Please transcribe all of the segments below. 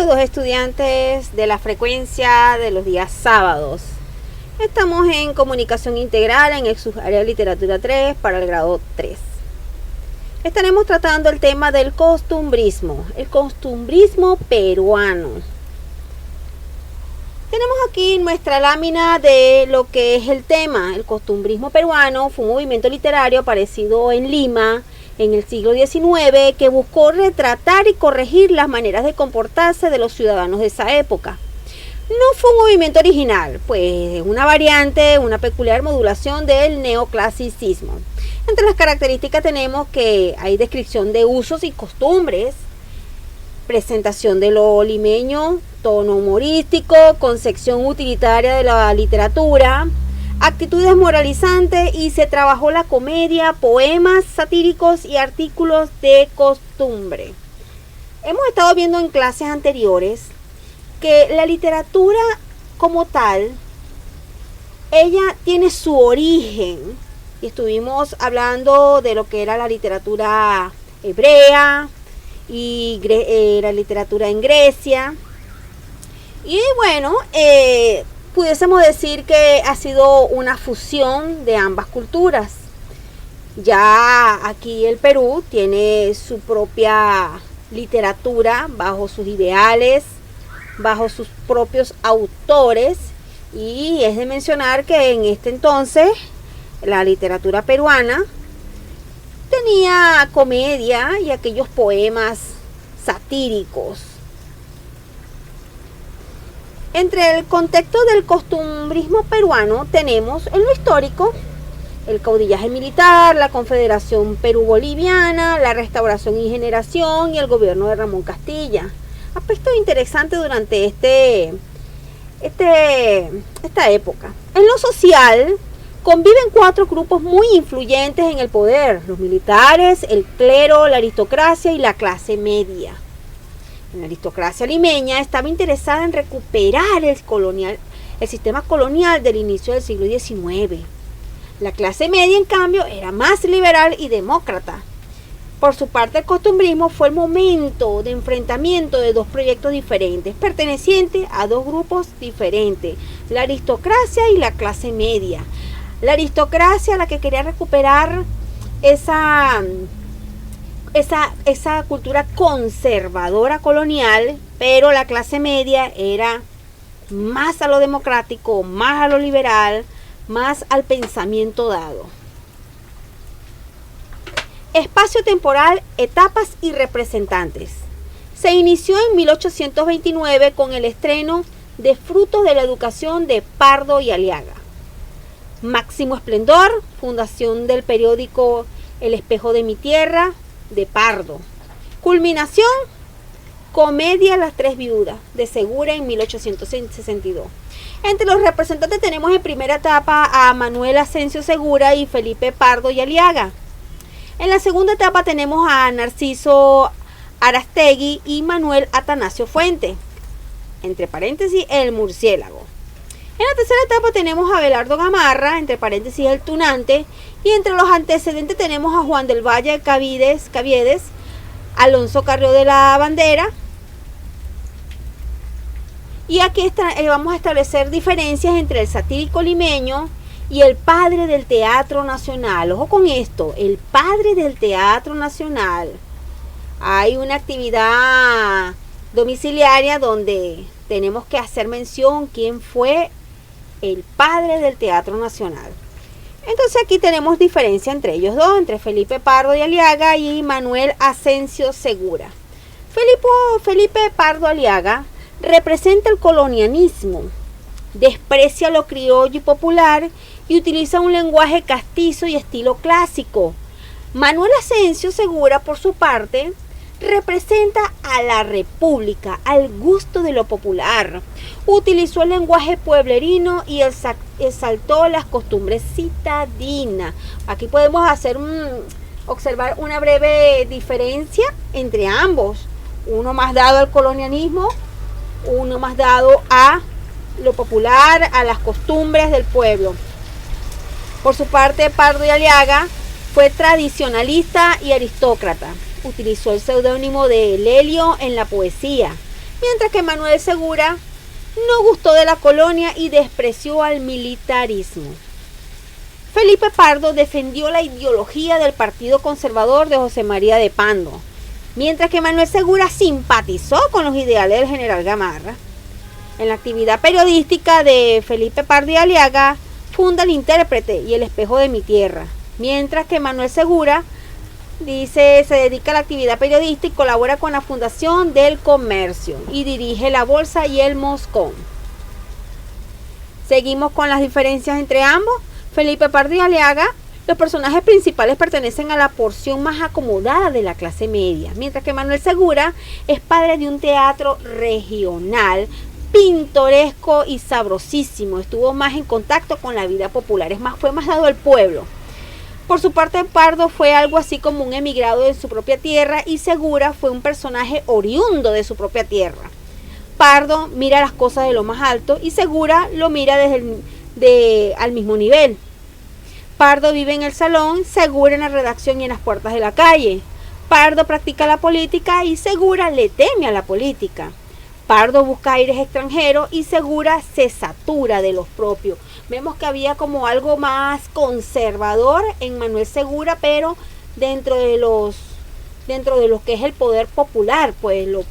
Saludos estudiantes de la frecuencia de los días sábados. Estamos en comunicación integral en el subárea de literatura 3 para el grado 3. Estaremos tratando el tema del costumbrismo, el costumbrismo peruano. Tenemos aquí nuestra lámina de lo que es el tema. El costumbrismo peruano fue un movimiento literario aparecido en Lima en el siglo XIX que buscó retratar y corregir las maneras de comportarse de los ciudadanos de esa época. No fue un movimiento original, pues es una variante, una peculiar modulación del neoclasicismo. Entre las características tenemos que hay descripción de usos y costumbres, presentación de lo limeño, tono humorístico, concepción utilitaria de la literatura, actitudes moralizantes, y se trabajó la comedia, poemas satíricos y artículos de costumbre. Hemos estado viendo en clases anteriores que la literatura como tal, ella tiene su origen, y estuvimos hablando de lo que era la literatura hebrea y la literatura en Grecia, y bueno, pudiésemos decir que ha sido una fusión de ambas culturas. Ya aquí el Perú tiene su propia literatura bajo sus ideales, bajo sus propios autores, y es de mencionar que en este entonces la literatura peruana tenía comedia y aquellos poemas satíricos. Entre el contexto del costumbrismo peruano tenemos en lo histórico el caudillaje militar, la Confederación Perú-Boliviana, la restauración y generación y el gobierno de Ramón Castilla. Aspectos interesantes durante esta época. En lo social conviven cuatro grupos muy influyentes en el poder: los militares, el clero, la aristocracia y la clase media. La aristocracia limeña estaba interesada en recuperar el sistema colonial del inicio del siglo XIX. La clase media, en cambio, era más liberal y demócrata. Por su parte, el costumbrismo fue el momento de enfrentamiento de dos proyectos diferentes, pertenecientes a dos grupos diferentes: la aristocracia y la clase media. La aristocracia, la que quería recuperar esa cultura conservadora colonial, pero la clase media era más a lo democrático, más a lo liberal, más al pensamiento dado. Espacio temporal, etapas y representantes. Se inició en 1829 con el estreno de Frutos de la Educación de Pardo y Aliaga. Máximo esplendor, fundación del periódico El Espejo de mi Tierra, de Pardo. Culminación, Comedia Las Tres Viudas, de Segura, en 1862. Entre los representantes tenemos en primera etapa a Manuel Asensio Segura y Felipe Pardo y Aliaga. En la segunda etapa tenemos a Narciso Arastegui y Manuel Atanasio Fuente, entre paréntesis el murciélago. En la tercera etapa tenemos a Abelardo Gamarra, entre paréntesis el tunante, y entre los antecedentes tenemos a Juan del Valle Caviedes, Alonso Carrió de la Bandera. Y aquí vamos a establecer diferencias entre el satírico limeño y el padre del Teatro Nacional. Ojo con esto, el padre del Teatro Nacional. Hay una actividad domiciliaria donde tenemos que hacer mención quién fue el padre del Teatro Nacional. Entonces aquí tenemos diferencia entre ellos dos, entre Felipe Pardo y Aliaga y Manuel Asensio Segura. Felipe Pardo Aliaga representa el colonialismo, desprecia lo criollo y popular y utiliza un lenguaje castizo y estilo clásico. Manuel Asensio Segura, por su parte, representa a la república, al gusto de lo popular. Utilizó el lenguaje pueblerino y exaltó las costumbres citadinas. Aquí podemos observar una breve diferencia entre ambos. Uno más dado al colonialismo, uno más dado a lo popular, a las costumbres del pueblo. Por su parte, Pardo y Aliaga fue tradicionalista y aristócrata. Utilizó el seudónimo de Lelio en la poesía. mientras que Manuel Segura no gustó de la colonia y despreció al militarismo. Felipe Pardo defendió la ideología del Partido Conservador de José María de Pando, mientras que Manuel Segura simpatizó con los ideales del general Gamarra. En la actividad periodística de Felipe Pardo y Aliaga funda El Intérprete y El Espejo de mi Tierra, mientras que Manuel Segura se dedica a la actividad periodística y colabora con la Fundación del Comercio y dirige La Bolsa y El Moscón. Seguimos con las diferencias entre ambos. Felipe Pardo y Aliaga, los personajes principales pertenecen a la porción más acomodada de la clase media, mientras que Manuel Segura es padre de un teatro regional, pintoresco y sabrosísimo. Estuvo más en contacto con la vida popular, fue más dado al pueblo. Por su parte, Pardo fue algo así como un emigrado de su propia tierra y Segura fue un personaje oriundo de su propia tierra. Pardo mira las cosas de lo más alto y Segura lo mira al mismo nivel. Pardo vive en el salón, Segura en la redacción y en las puertas de la calle. Pardo practica la política y Segura le teme a la política. Pardo busca aires extranjeros y Segura se satura de los propios. Vemos que había como algo más conservador en Manuel Segura, pero dentro de lo que es el poder popular, pues lo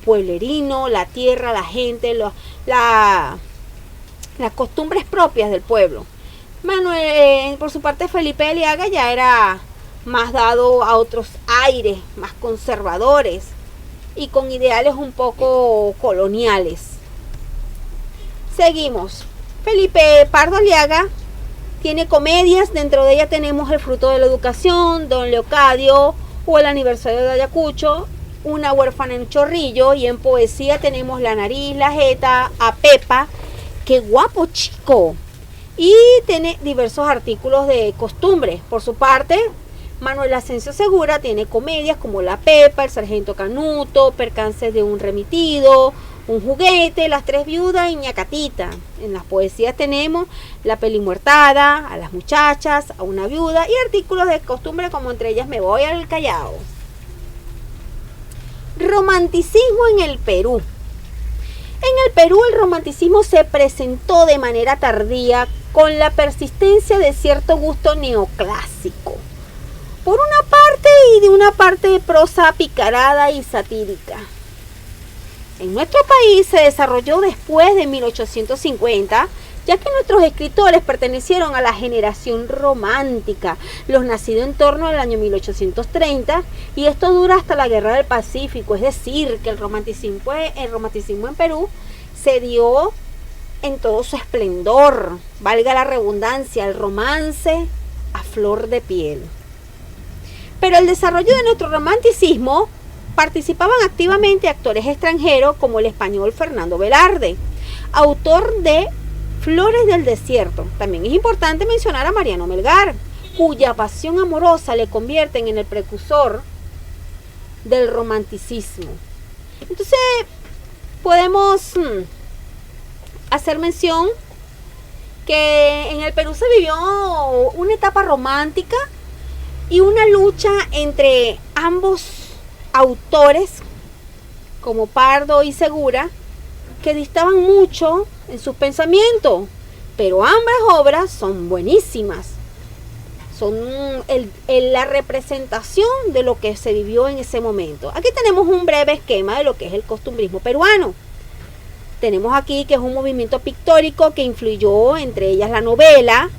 pueblerino, la tierra, la gente, las costumbres propias del pueblo. Manuel, por su parte, Felipe Aliaga ya era más dado a otros aires, más conservadores y con ideales un poco coloniales. Seguimos. Felipe Pardo Aliaga tiene comedias, dentro de ella tenemos El fruto de la educación, Don Leocadio o El aniversario de Ayacucho, Una huérfana en Chorrillo, y en poesía tenemos La nariz, La jeta, A Pepa, qué guapo chico, y tiene diversos artículos de costumbre. Por su parte, Manuel Asensio Segura tiene comedias como La Pepa, El sargento Canuto, Percances de un remitido, Un juguete, Las tres viudas y Ñacatita. En las poesías tenemos La pelimuertada, A las muchachas, A una viuda y artículos de costumbre como entre ellas Me voy al Callao. Romanticismo en el Perú. En el Perú el romanticismo se presentó de manera tardía con la persistencia de cierto gusto neoclásico, por una parte, y de una parte de prosa picarada y satírica. En nuestro país se desarrolló después de 1850, ya que nuestros escritores pertenecieron a la generación romántica, los nacidos en torno al año 1830, y esto dura hasta la Guerra del Pacífico. Es decir, que el romanticismo en Perú se dio en todo su esplendor, valga la redundancia, el romance a flor de piel. Pero el desarrollo de nuestro romanticismo participaban activamente actores extranjeros como el español Fernando Velarde, autor de Flores del Desierto. También es importante mencionar a Mariano Melgar, cuya pasión amorosa le convierten en el precursor del romanticismo. Entonces, podemos hacer mención que en el Perú se vivió una etapa romántica y una lucha entre ambos autores, como Pardo y Segura, que distaban mucho en sus pensamientos, pero ambas obras son buenísimas. Son la representación de lo que se vivió en ese momento. Aquí tenemos un breve esquema de lo que es el costumbrismo peruano. Tenemos aquí que es un movimiento pictórico que influyó, entre ellas la novela,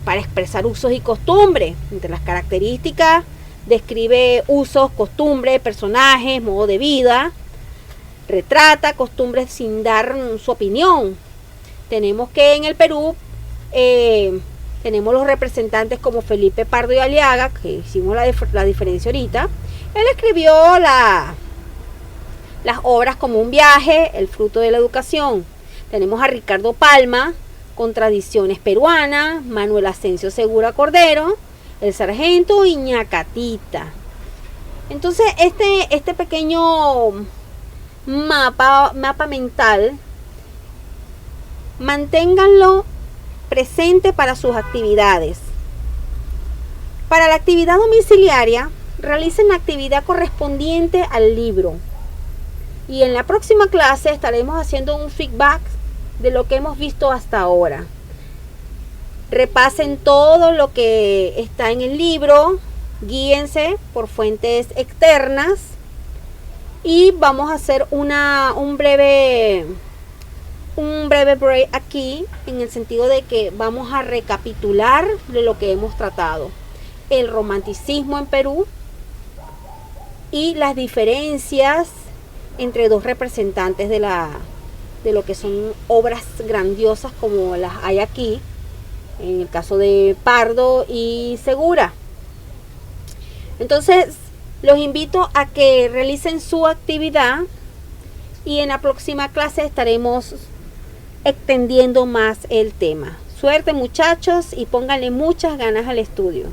para expresar usos y costumbres. Entre las características, describe usos, costumbres, personajes, modo de vida. Retrata costumbres sin dar su opinión. Tenemos que en el Perú tenemos los representantes como Felipe Pardo y Aliaga, que hicimos la diferencia ahorita. Él escribió las obras como Un viaje, El fruto de la educación. Tenemos a Ricardo Palma con Tradiciones peruanas, Manuel Asensio Segura Cordero, El sargento y Ñacatita. Entonces este pequeño mapa mental, manténganlo presente para sus actividades. Para la actividad domiciliaria, realicen la actividad correspondiente al libro. Y en la próxima clase estaremos haciendo un feedback de lo que hemos visto hasta ahora. Repasen todo lo que está en el libro, guíense por fuentes externas y vamos a hacer un breve break aquí, en el sentido de que vamos a recapitular de lo que hemos tratado: el romanticismo en Perú y las diferencias entre dos representantes de lo que son obras grandiosas como las hay aquí, en el caso de Pardo y Segura. Entonces los invito a que realicen su actividad y en la próxima clase estaremos extendiendo más el tema. Suerte, muchachos, y pónganle muchas ganas al estudio.